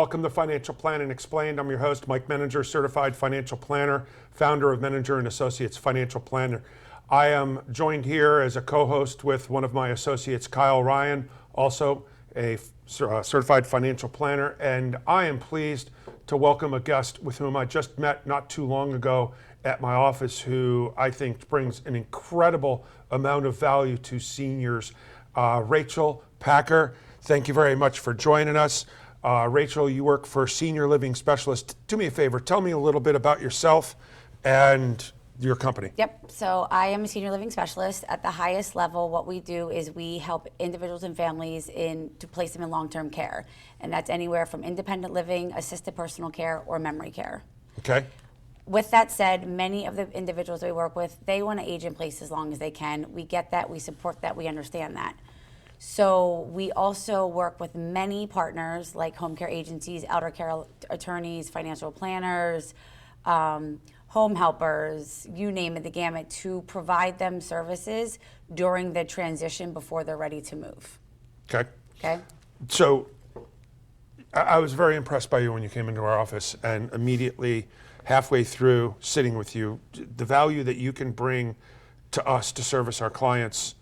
Welcome to Financial Planning Explained. I'm your host, Mike Menninger, Certified Financial Planner, founder of Menninger Associates Financial Planning. I am joined here as a co-host with one of my associates, Kyle Ryan, also a Certified Financial Planner, and I am pleased to welcome a guest with whom I just met not too long ago at my office, who I think brings an incredible amount of value to seniors. Rachael Packer, thank you very much for joining us. Rachael, you work for Senior Living Specialist. Do me a favor, tell me a little bit about yourself and your company. Yep, so I am a Senior Living Specialist. At the highest level, what we do is we help individuals and families to place them in long-term care. And that's anywhere from independent living, assisted personal care, or memory care. Okay. With that said, many of the individuals we work with, they want to age in place as long as they can. We get that, we support that, we understand that. So we also work with many partners like home care agencies, elder care attorneys, financial planners, home helpers, you name it, the gamut, to provide them services during the transition before they're ready to move. Okay. Okay. So I was very impressed by you when you came into our office, and immediately halfway through sitting with you, the value that you can bring to us to service our clients,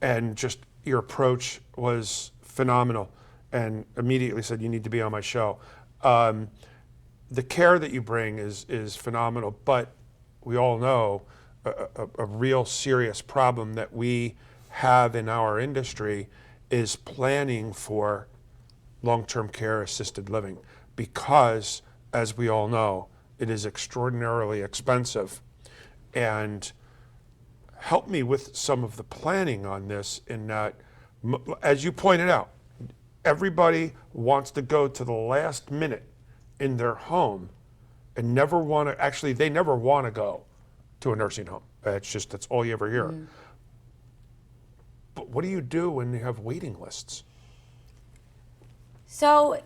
and just your approach was phenomenal, and immediately said you need to be on my show. The care that you bring is phenomenal, but we all know a real serious problem that we have in our industry is planning for long-term care assisted living, because, as we all know, it is extraordinarily expensive. And help me with some of the planning on this, in that, as you pointed out, everybody wants to go to the last minute in their home and never want to, actually, they never want to go to a nursing home. That's all you ever hear. Mm-hmm. But what do you do when you have waiting lists? So,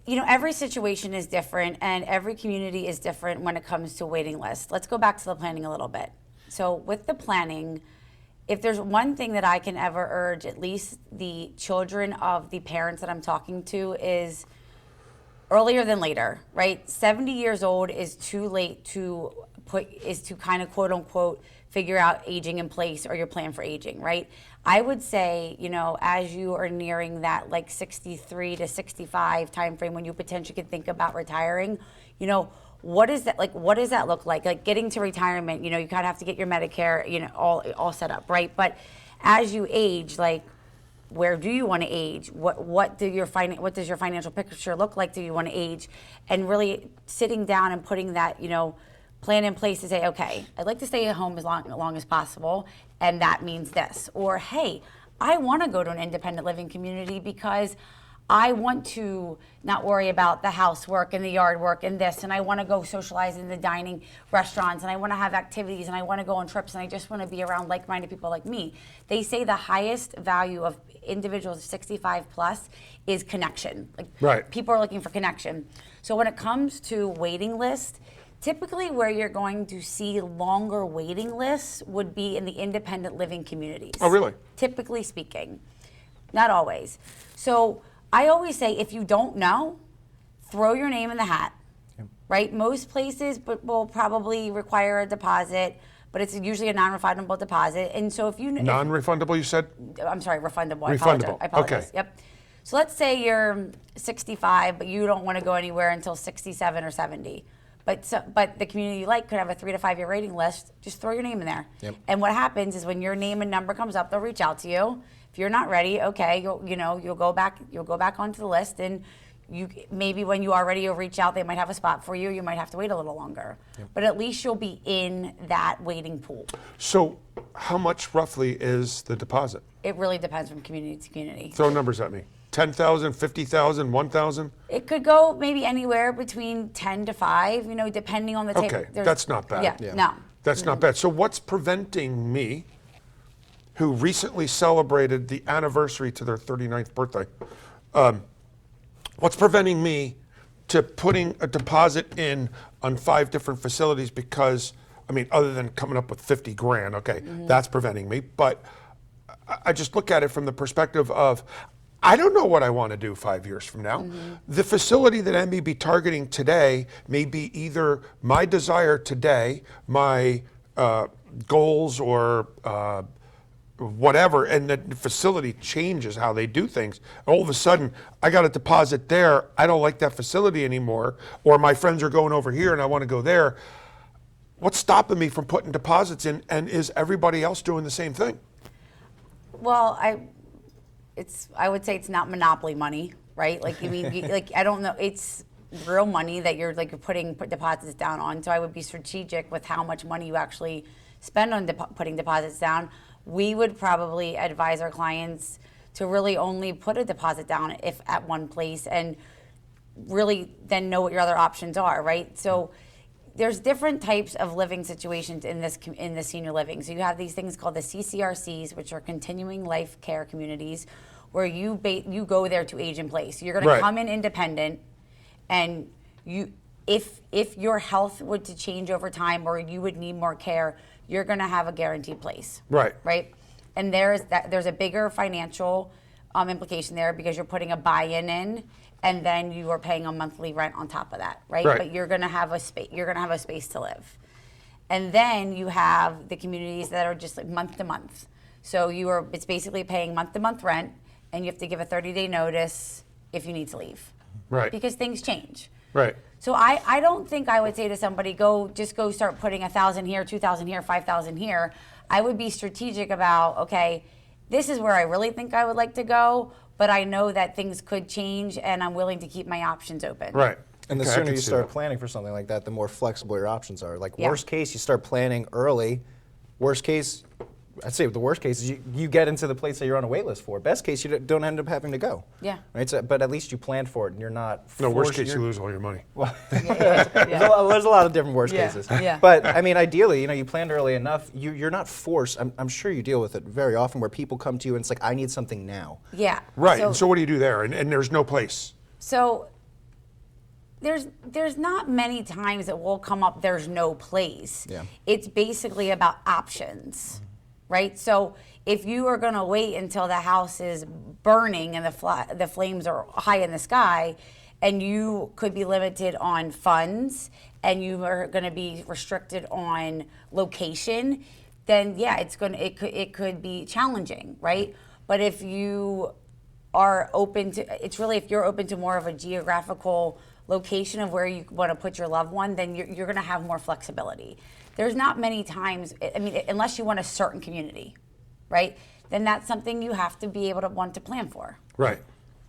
every situation is different and every community is different when it comes to waiting lists. Let's go back to the planning a little bit. So with the planning, if there's one thing that I can ever urge, at least the children of the parents that I'm talking to, is earlier than later, right? 70 years old is too late to kind of quote unquote figure out aging in place or your plan for aging, right? I would say, as you are nearing that like 63 to 65 time frame when you potentially could think about retiring, what is that like? What does that look like? Like getting to retirement, you kind of have to get your Medicare, all set up, right? But as you age, like, where do you want to age? What does your financial picture look like? Do you want to age? And really sitting down and putting that, plan in place to say, okay, I'd like to stay at home as long as possible, and that means this. Or, hey, I want to go to an independent living community because I want to not worry about the housework and the yard work and this, and I want to go socialize in the dining restaurants, and I want to have activities, and I want to go on trips, and I just want to be around like-minded people like me. They say the highest value of individuals 65 plus is connection. Right. People are looking for connection. So when it comes to waiting lists, typically where you're going to see longer waiting lists would be in the independent living communities. Oh, really? Typically speaking. Not always. So I always say, if you don't know, throw your name in the hat, right? Most places will probably require a deposit, but it's usually a non-refundable deposit. And so if you... Non-refundable, you said? I'm sorry, refundable. Refundable. I apologize. Okay. Yep. So let's say you're 65, but you don't want to go anywhere until 67 or 70. But the community you like could have a 3 to 5 year rating list. Just throw your name in there. Yep. And what happens is when your name and number comes up, they'll reach out to you. If you're not ready, okay, you'll go back onto the list, and maybe when you are ready, you'll reach out. They might have a spot for you. You might have to wait a little longer. Yep. But at least you'll be in that waiting pool. So how much roughly is the deposit? It really depends from community to community. Throw numbers at me. 10,000, 50,000, 1,000? It could go maybe anywhere between 10 to 5, depending on the type. Okay, that's not bad. Yeah. No. That's not bad. So what's preventing me, who recently celebrated the anniversary to their 39th birthday, what's preventing me to putting a deposit in on 5 different facilities? Because, other than coming up with 50 grand, okay, that's preventing me. But I just look at it from the perspective of, I don't know what I want to do 5 years from now. The facility that I may be targeting today may be either my desire today, my goals, or whatever, and the facility changes how they do things. All of a sudden, I got a deposit there. I don't like that facility anymore, or my friends are going over here and I want to go there. What's stopping me from putting deposits in, and is everybody else doing the same thing? Well, I would say it's not monopoly money, right? Like, I mean, like, I don't know, it's real money that you're putting deposits down on. So I would be strategic with how much money you actually spend on putting deposits down. We would probably advise our clients to really only put a deposit down if at one place, and really then know what your other options are, right? So there's different types of living situations in the senior living. So you have these things called the CCRCs, which are continuing life care communities, where you go there to age in place. You're going to come in independent, and if your health would to change over time, or you would need more care, you're going to have a guaranteed place. Right. And there's a bigger financial implication there, because you're putting a buy-in in, and then you are paying a monthly rent on top of that, right? But you're going to have a space. You're going to have a space to live. And then you have the communities that are just like month to month. So it's basically paying month to month rent, and you have to give a 30-day notice if you need to leave. Right. Because things change. Right. So I don't think I would say to somebody, go start putting 1,000 here, 2,000 here, 5,000 here. I would be strategic about, okay, this is where I really think I would like to go, but I know that things could change, and I'm willing to keep my options open. Right. And the Okay, I sooner can you see start that. planning for something like that, the more flexible your options are. Like, Yeah. worst case, you start planning early. Worst case, I'd say the worst case is you get into the place that you're on a wait list for. Best case, you don't end up having to go. Yeah. Right. So, but at least you planned for it, and you're not. No, worst forced- case, you you're- lose all your money. There's a lot of different worst Yeah, cases. yeah. But I mean, ideally, you planned early enough. You're not forced. I'm sure you deal with it very often, where people come to you and it's like, I need something now. Yeah. Right. And so what do you do there? And there's no place. So there's not many times that will come up there's no place. Yeah. It's basically about options, right? So if you are going to wait until the house is burning and the flames are high in the sky, and you could be limited on funds, and you are going to be restricted on location, then yeah, it could be challenging, right? But if you are open to, it's really, if you're open to more of a geographical location of where you want to put your loved one, then you're going to have more flexibility. There's not many times, I mean, unless you want a certain community, right? Then that's something you have to be able to want to plan for. Right.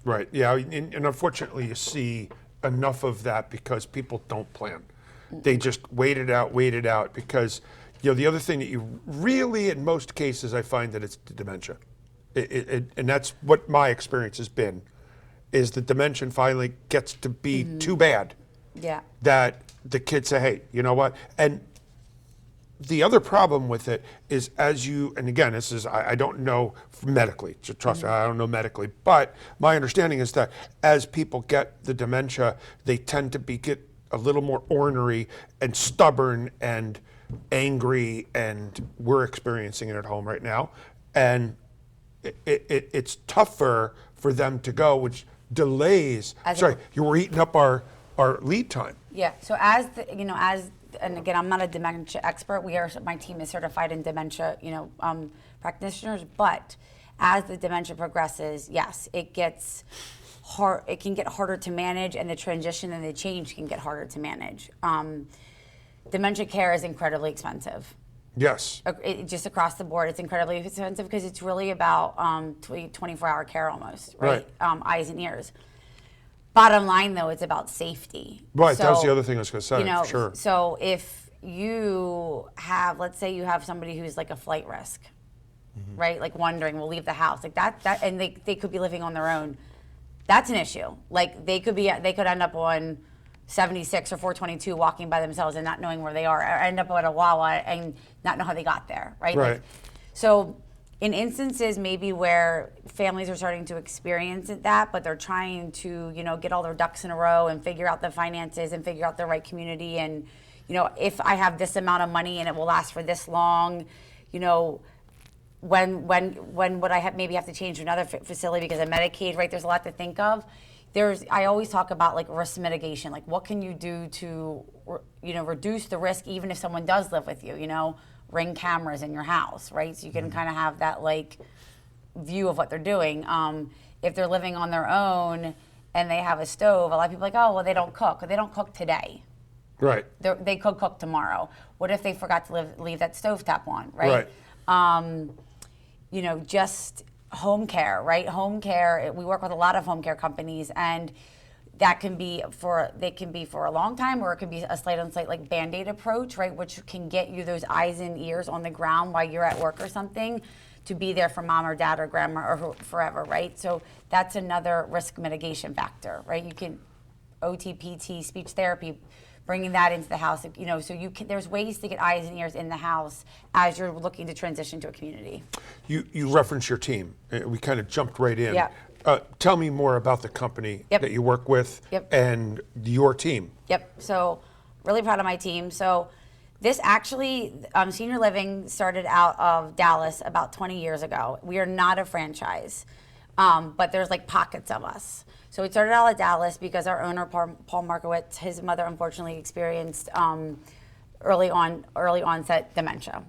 Right. Yeah. And unfortunately, you see enough of that because people don't plan. They just wait it out because, the other thing that you really, in most cases, I find that it's the dementia. And that's what my experience has been, is the dementia finally gets to be too bad. Yeah. That the kids say, hey, you know what? And the other problem with it is, and again, this is, I don't know medically, so trust me, I don't know medically, but my understanding is that as people get the dementia, they tend to get a little more ornery and stubborn and angry, and we're experiencing it at home right now. And it's tougher for them to go, which delays, you were eating up our lead time. Yeah. So and again, I'm not a dementia expert. My team is certified in dementia, practitioners. But as the dementia progresses, yes, it gets hard. It can get harder to manage, and the transition and the change can get harder to manage. Dementia care is incredibly expensive. Yes. Just across the board, it's incredibly expensive because it's really about 24-hour care almost, right? Eyes and ears. Bottom line, though, it's about safety. Right, so, that was the other thing I was going to say, sure. So if you have, let's say you have somebody who's like a flight risk, right? Like wondering, will leave the house, like that, and they could be living on their own. That's an issue. Like they could end up on 76 or 422 walking by themselves and not knowing where they are, or end up at a Wawa and not know how they got there, right? Right. So in instances maybe where families are starting to experience that, but they're trying to, get all their ducks in a row and figure out the finances and figure out the right community, and, if I have this amount of money and it will last for this long, when would I maybe have to change to another facility because of Medicaid, right? There's a lot to think of. I always talk about like risk mitigation, like what can you do to, reduce the risk even if someone does live with you, ring cameras in your house, right? So you can kind of have that like view of what they're doing. If they're living on their own and they have a stove, a lot of people are like, oh, well, they don't cook. They don't cook today. Right. They could cook tomorrow. What if they forgot to leave that stove tap on, right? Just home care, right? Home care, we work with a lot of home care companies, and that can be for a long time, or it can be a slight on slight like Band-Aid approach, right? Which can get you those eyes and ears on the ground while you're at work or something, to be there for mom or dad or grandma or forever, right? So that's another risk mitigation factor, right? You can OT, PT, speech therapy, bringing that into the house, so there's ways to get eyes and ears in the house as you're looking to transition to a community. You reference your team. We kind of jumped right in. Yeah. Tell me more about the company that you work with and your team. Yep. So really proud of my team. So this actually, senior living started out of Dallas about 20 years ago. We are not a franchise, but there's like pockets of us. So it started out at Dallas because our owner, Paul Markowitz, his mother unfortunately experienced early onset dementia.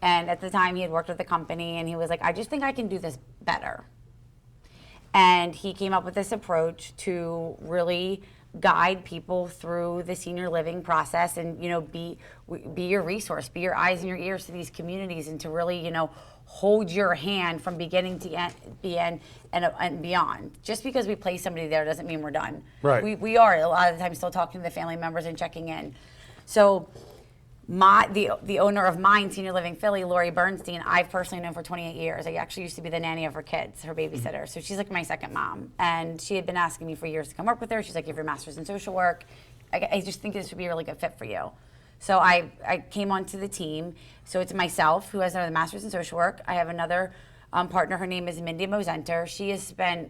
And at the time he had worked with the company, and he was like, I just think I can do this better. And he came up with this approach to really guide people through the senior living process and, be your resource, be your eyes and your ears to these communities, and to really, hold your hand from beginning to end and beyond. Just because we place somebody there doesn't mean we're done. Right. We are a lot of the time still talking to the family members and checking in. So the owner of Mine Senior Living Philly, Lori Bernstein, I've personally known for 28 years. I actually used to be the nanny of her kids, her babysitter. So she's like my second mom. And she had been asking me for years to come work with her. She's like, you have your master's in social work. I just think this would be a really good fit for you. So I came onto the team. So it's myself, who has another master's in social work. I have another partner. Her name is Mindy Mosenter. She has spent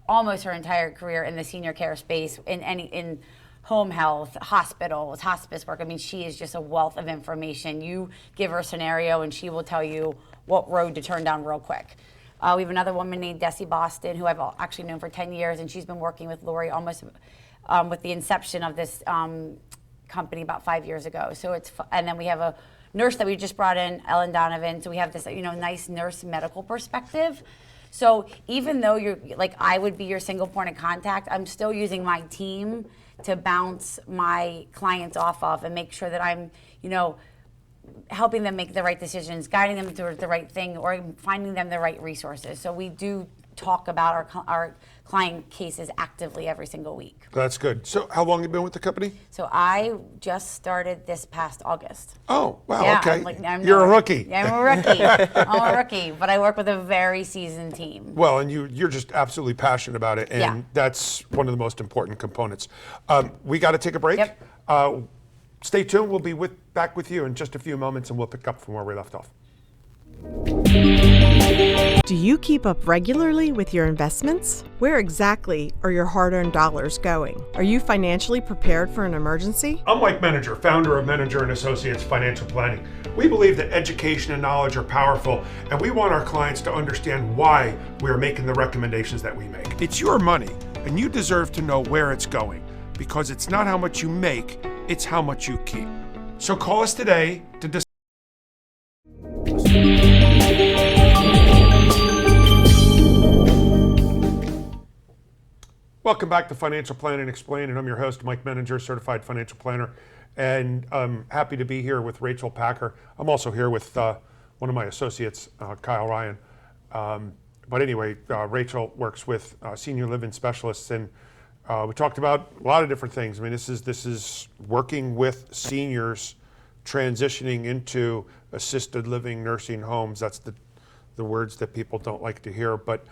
almost her entire career in the senior care space, in home health, hospitals, hospice work. I mean, she is just a wealth of information. You give her a scenario and she will tell you what road to turn down real quick. We have another woman named Desi Boston, who I've actually known for 10 years, and she's been working with Lori almost with the inception of this company about 5 years ago. So and then we have a nurse that we just brought in, Ellen Donovan. So we have this, nice nurse medical perspective. So even though you're like, I would be your single point of contact, I'm still using my team to bounce my clients off of and make sure that I'm, helping them make the right decisions, guiding them towards the right thing, or finding them the right resources. So we do talk about our client cases actively every single week. That's good. So how long have you been with the company? So I just started this past August. Oh, wow, Yeah, okay. You're a rookie. Yeah, I'm a rookie. I'm a rookie, but I work with a very seasoned team. Well, and you're just absolutely passionate about it, and Yeah. that's one of the most important components. We got to take a break. Yep. Stay tuned. We'll be back with you in just a few moments, and we'll pick up from where we left off. Do you keep up regularly with your investments? Where exactly are your hard-earned dollars going? Are you financially prepared for an emergency? I'm Mike Menninger, founder of Menninger Associates Financial Planning. We believe that education and knowledge are powerful, and we want our clients to understand why we are making the recommendations that we make. It's your money, and you deserve to know where it's going, because it's not how much you make, it's how much you keep. So call us today to discuss. Welcome back to Financial Planning Explained, and I'm your host, Mike Menninger, certified financial planner, and I'm happy to be here with Rachael Packer. I'm also here with one of my associates, Kyle Ryan. But anyway, Rachael works with senior living specialists, and we talked about a lot of different things. I mean, this is working with seniors transitioning into assisted living nursing homes. That's the words that people don't like to hear, but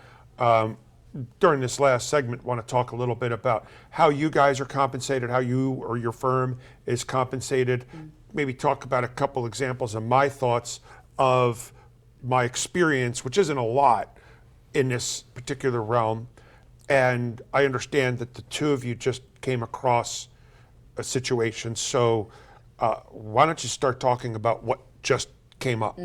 during this last segment, want to talk a little bit about how you guys are compensated, how you or your firm is compensated. Maybe talk about a couple examples of my thoughts of my experience, which isn't a lot in this particular realm. And I understand that the two of you just came across a situation. So why don't you start talking about what just came up?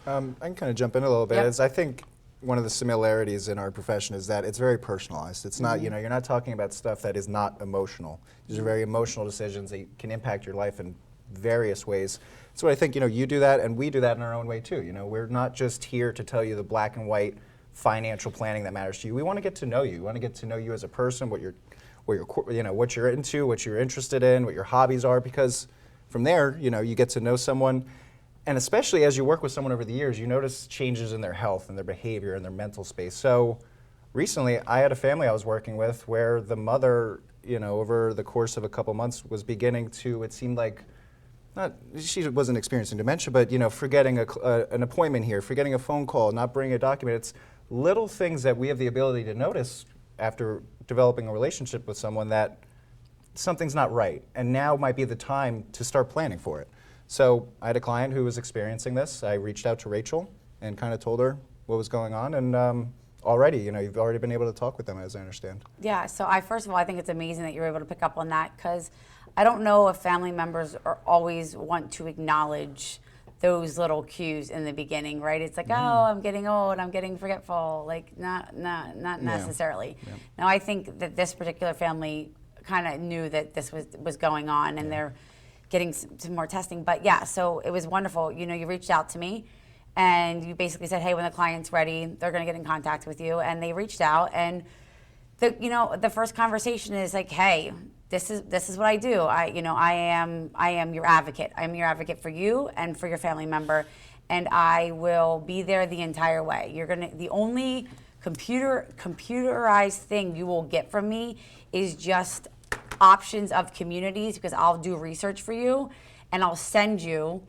I can kind of jump in a little bit. Yep. As I think one of the similarities in our profession is that it's very personalized. It's not, you're not talking about stuff that is not emotional. These are very emotional decisions that can impact your life in various ways. So I think, you do that, and we do that in our own way too. We're not just here to tell you the black and white financial planning that matters to you. We want to get to know you. We want to get to know you as a person, what you're into, what you're interested in, what your hobbies are, because from there, you get to know someone. And especially as you work with someone over the years, you notice changes in their health and their behavior and their mental space. So recently, I had a family I was working with where the mother, over the course of a couple months was beginning to, it seemed like, she wasn't experiencing dementia, but forgetting an appointment here, forgetting a phone call, not bringing a document. It's little things that we have the ability to notice after developing a relationship with someone that something's not right. And now might be the time to start planning for it. So I had a client who was experiencing this. I reached out to Rachael and kind of told her what was going on. And already, you've already been able to talk with them, as I understand. Yeah, so first of all, I think it's amazing that you're able to pick up on that, because I don't know if family members always want to acknowledge those little cues in the beginning, right? It's like, oh, I'm getting old, I'm getting forgetful, like not necessarily. Yeah. Now, I think that this particular family kind of knew that this was going on, and they're getting some more testing. But yeah, so it was wonderful. You reached out to me, and you basically said, hey, when the client's ready, they're going to get in contact with you. And they reached out, and the first conversation is like, hey, this is what I do. I am your advocate. I'm your advocate for you and for your family member, and I will be there the entire way. The only computerized thing you will get from me is just options of communities, because I'll do research for you and I'll send you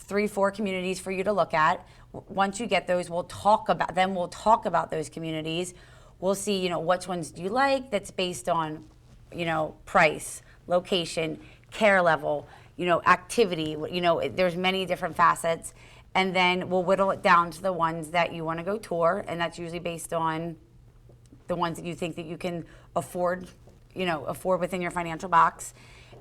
3-4 communities for you to look at. Once you get those, we'll talk about those communities. We'll see, which ones do you like, that's based on, price, location, care level, activity, there's many different facets. And then we'll whittle it down to the ones that you want to go tour, and that's usually based on the ones that you think that you can afford within your financial box.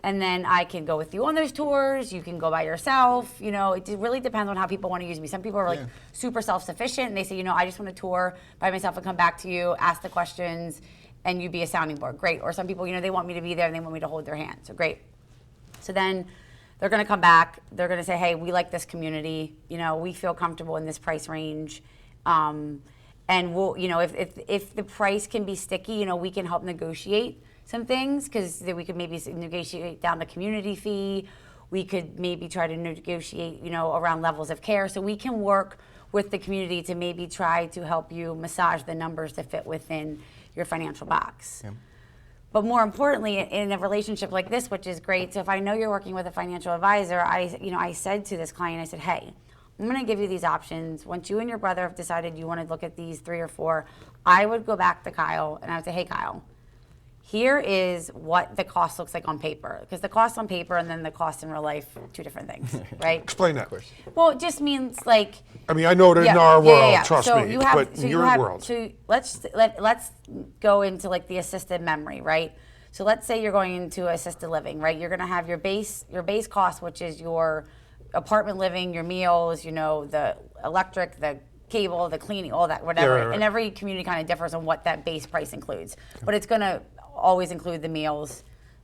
And then I can go with you on those tours. You can go by yourself. It really depends on how people want to use me. Some people are super self-sufficient, and they say, I just want to tour by myself and come back to you, ask the questions, and you be a sounding board. Great. Or some people, they want me to be there and they want me to hold their hand. So great. So then they're going to come back. They're going to say, hey, we like this community. We feel comfortable in this price range. And we'll, if the price can be sticky, we can help negotiate some things, because we could maybe negotiate down the community fee. We could maybe try to negotiate, around levels of care. So we can work with the community to maybe try to help you massage the numbers to fit within your financial box. Yeah. But more importantly, in a relationship like this, which is great, so if I know you're working with a financial advisor, I said to this client, I said, hey, I'm going to give you these options. Once you and your brother have decided you want to look at these 3 or 4, I would go back to Kyle and I would say, hey, Kyle, here is what the cost looks like on paper. Because the cost on paper and then the cost in real life, 2 different things, right? Explain that. Well, it just means like... I mean, I know it in our world, trust me, but in your world. So let's go into like the assisted memory, right? So let's say you're going into assisted living, right? You're going to have your base cost, which is your apartment living, your meals, the electric, the cable, the cleaning, all that, whatever. Right. And every community kind of differs on what that base price includes. But it's going to always include the meals,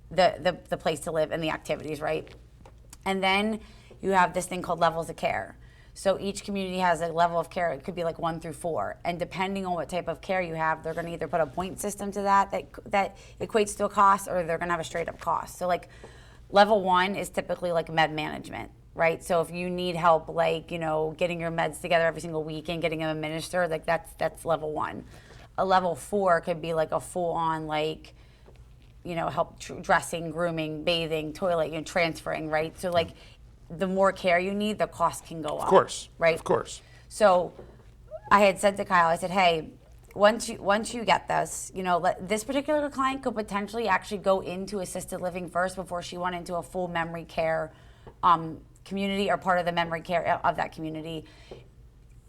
the place to live, and the activities, right? And then you have this thing called levels of care. So each community has a level of care. It could be like 1 through 4. And depending on what type of care you have, they're going to either put a point system to that equates to a cost, or they're going to have a straight up cost. So like level 1 is typically like med management, right? So if you need help, like, getting your meds together every single week and getting them administered, like that's level 1. A level 4 could be like a full on, like, help dressing, grooming, bathing, toilet, transferring, right? So like the more care you need, the cost can go up. Of course. Right? Of course. So I had said to Kyle, I said, hey, once you get this, this particular client could potentially actually go into assisted living first before she went into a full memory care community or part of the memory care of that community.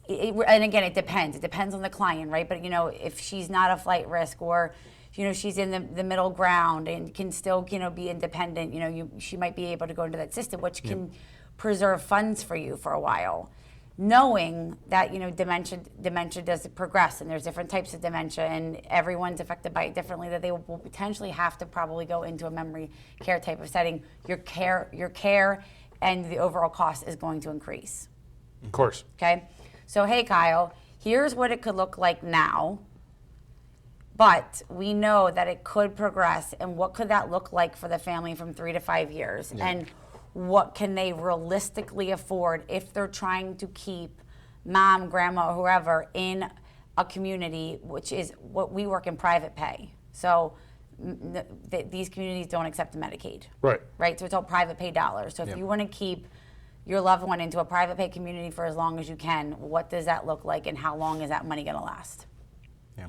And again, it depends. It depends on the client, right? But, if she's not a flight risk, or, she's in the middle ground and can still, be independent, she might be able to go into that system, which can preserve funds for you for a while. knowing that, dementia does progress, and there's different types of dementia, and everyone's affected by it differently, that they will potentially have to probably go into a memory care type of setting. Your care and the overall cost is going to increase. Of course. Okay? So, hey, Kyle, here's what it could look like now, but we know that it could progress, and what could that look like for the family from 3 to 5 years? Yeah. And what can they realistically afford if they're trying to keep mom, grandma, or whoever in a community, which is what we work in private pay. So these communities don't accept Medicaid. Right. Right? So it's all private pay dollars. So if you want to keep your loved one into a private pay community for as long as you can, what does that look like, and how long is that money going to last? Yeah.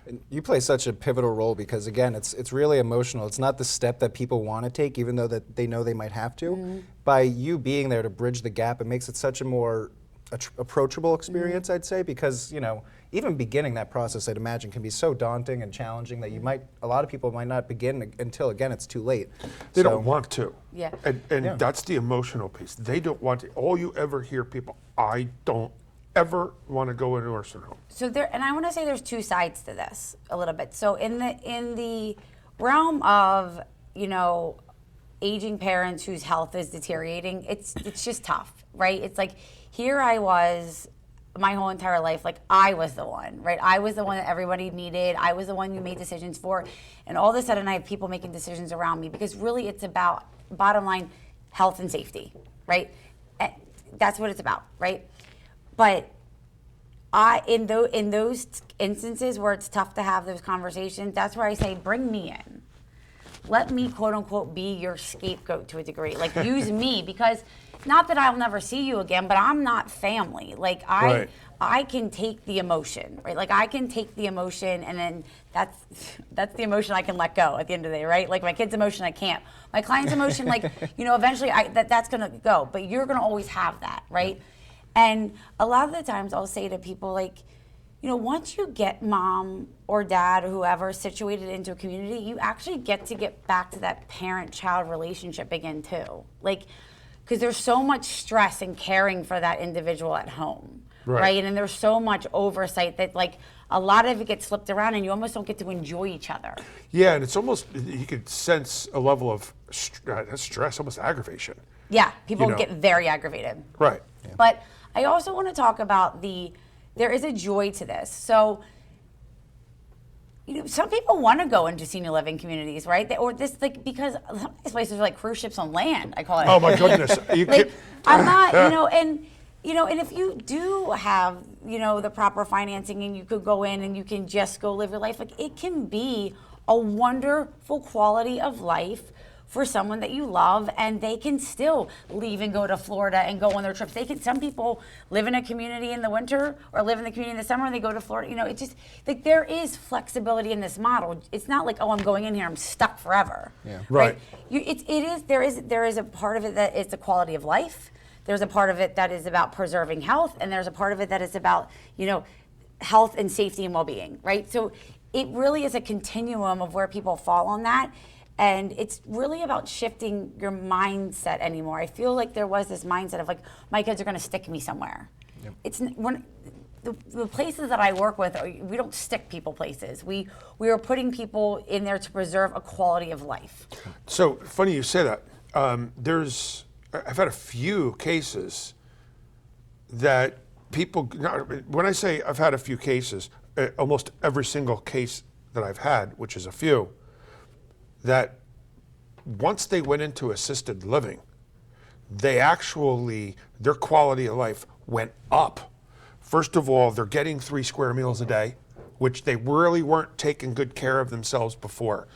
And you play such a pivotal role because, again, it's really emotional. It's not the step that people want to take, even though that they know they might have to. Mm-hmm. By you being there to bridge the gap, it makes it such a more approachable experience, I'd say, because, even beginning that process, I'd imagine, can be so daunting and challenging that a lot of people might not begin until, again, it's too late. They don't want to. Yeah. And that's the emotional piece. They don't want to. All you ever hear people, I don't ever want to go into a nursing home. So and I want to say there's two sides to this a little bit. So in the realm of, aging parents whose health is deteriorating, it's just tough, right? It's like, here I was my whole entire life, like I was the one, right? I was the one that everybody needed. I was the one you made decisions for. And all of a sudden I have people making decisions around me, because really it's about, bottom line, health and safety, right? That's what it's about, right? But in those instances where it's tough to have those conversations, that's where I say, bring me in. Let me, quote unquote, be your scapegoat to a degree. Like, use me, because not that I'll never see you again, but I'm not family. Like, I can take the emotion, right? Like, I can take the emotion, and then that's the emotion I can let go at the end of the day, right? Like, my kid's emotion, I can't. My client's emotion, like, eventually that's gonna go, but you're gonna always have that, right? And a lot of the times I'll say to people, like, once you get mom or dad or whoever situated into a community, you actually get back to that parent-child relationship again too. Like, because there's so much stress in caring for that individual at home, right? And there's so much oversight that, like, a lot of it gets flipped around, and you almost don't get to enjoy each other. Yeah, and it's almost, you could sense a level of stress, almost aggravation. Yeah, people get very aggravated. Right. Yeah. But I also want to talk about there is a joy to this. So, some people want to go into senior living communities, right? Because some of these places are like cruise ships on land, I call it. Oh my goodness. I'm not, and if you do have, the proper financing, and you could go in and you can just go live your life, like, it can be a wonderful quality of life for someone that you love, and they can still leave and go to Florida and go on their trips. Some people live in a community in the winter or live in the community in the summer, and they go to Florida. It's just like, there is flexibility in this model. It's not like, oh, I'm going in here, I'm stuck forever. Yeah. Right. There is a part of it that is the quality of life. There's a part of it that is about preserving health, and there's a part of it that is about, health and safety and well-being, right? So it really is a continuum of where people fall on that. And it's really about shifting your mindset anymore. I feel like there was this mindset of, like, my kids are going to stick me somewhere. Yep. The places that I work with, we don't stick people places. We are putting people in there to preserve a quality of life. So funny you say that. I've had a few cases that people, when I say I've had a few cases, almost every single case that I've had, which is a few, that once they went into assisted living, their quality of life went up. First of all, they're getting 3 square meals a day, which they really weren't taking good care of themselves before.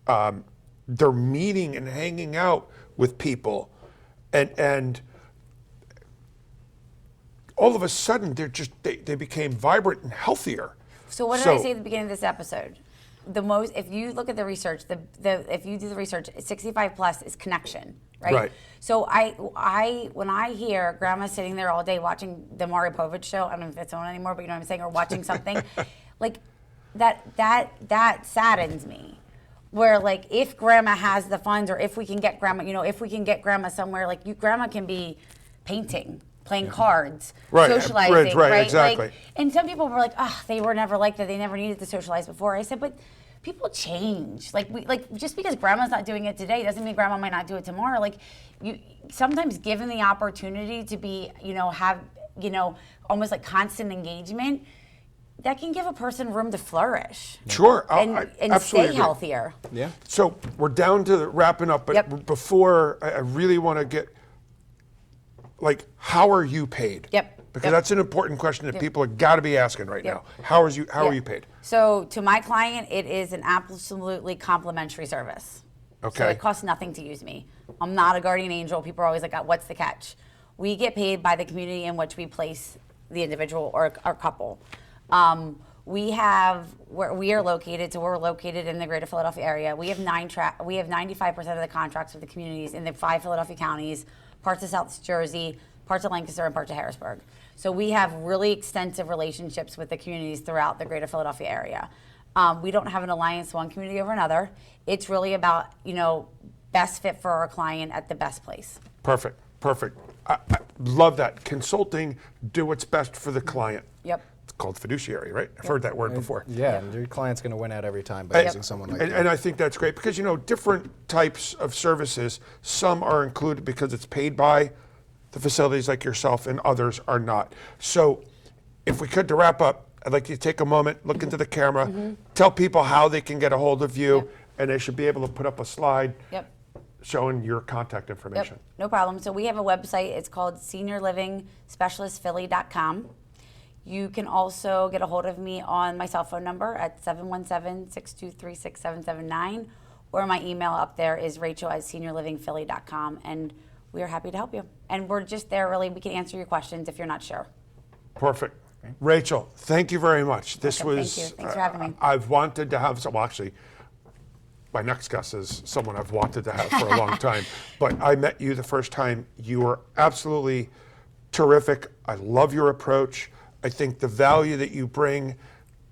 They're meeting and hanging out with people, and all of a sudden they became vibrant and healthier. So what did I say at the beginning of this episode? If you look at the research, if you do the research, 65 plus is connection, right? Right. So when I hear grandma sitting there all day watching the Maury Povich show, I don't know if it's on anymore, but you know what I'm saying, or watching something, like that saddens me. Where, like, if grandma has the funds, or if we can get grandma, if we can get grandma somewhere, like, grandma can be painting playing cards, Right, socializing, bridge, right, right? exactly. Like, and some people were like, "Ah, they were never like that. They never needed to socialize before." I said, "But people change. Like just because grandma's not doing it today doesn't mean grandma might not do it tomorrow. Like, you sometimes given the opportunity to be, have, almost like constant engagement, that can give a person room to flourish. Sure, And absolutely stay agree. healthier. Yeah. So we're down to wrapping up, but Yep. before I really want to get, like, how are you paid? Yep. Because Yep. that's an important question that people have got to be asking right Yep. now. How are Yeah. you paid? So to my client, it is an absolutely complimentary service. So Okay. it costs nothing to use me. I'm not a guardian angel. People are always like, what's the catch? We get paid by the community in which we place the individual or couple. We have where we are located, so we're located in the greater Philadelphia area. We have 95% of the contracts with the communities in the 5 Philadelphia counties, parts of South Jersey, parts of Lancaster, and parts of Harrisburg. So we have really extensive relationships with the communities throughout the greater Philadelphia area. We don't have an alliance one community over another. It's really about, best fit for our client at the best place. Perfect. I love that. Consulting, do what's best for the client. Yep. It's called fiduciary, right? I've heard that word before. Yeah, and your client's going to win out every time by using someone like that. And I think that's great because, different types of services, some are included because it's paid by the facilities like yourself and others are not. So if we could, to wrap up, I'd like you to take a moment, look into the camera, tell people how they can get a hold of you, and they should be able to put up a slide Yep. showing your contact information. Yep, no problem. So we have a website. It's called seniorlivingspecialistphilly.com. You can also get a hold of me on my cell phone number at 717-623-6779, or my email up there is Rachael@seniorlivingphilly.com, and we are happy to help you. And we're just there, really. We can answer your questions if you're not sure. Perfect. Rachel, thank you very much. This Welcome. was, Thank you. Thanks for having me. I've wanted to have some, actually, my next guest is someone I've wanted to have for a long time, but I met you the first time. You were absolutely terrific. I love your approach. I think the value that you bring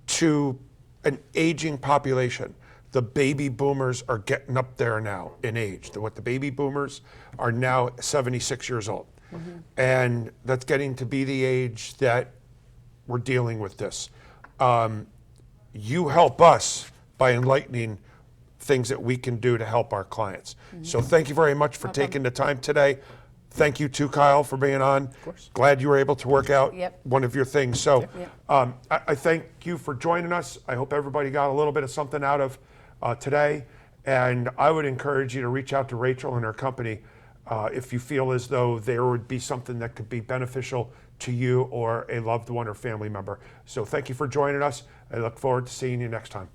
to an aging population. The baby boomers are getting up there now in age. The baby boomers are now 76 years old. And that's getting to be the age that we're dealing with this. You help us by enlightening things that we can do to help our clients. So thank you very much for taking the time today. Thank you too, Kyle, for being on. Of course. Glad you were able to work out Yep. one of your things. So I thank you for joining us. I hope everybody got a little bit of something out of today. And I would encourage you to reach out to Rachael and her company if you feel as though there would be something that could be beneficial to you or a loved one or family member. So thank you for joining us. I look forward to seeing you next time.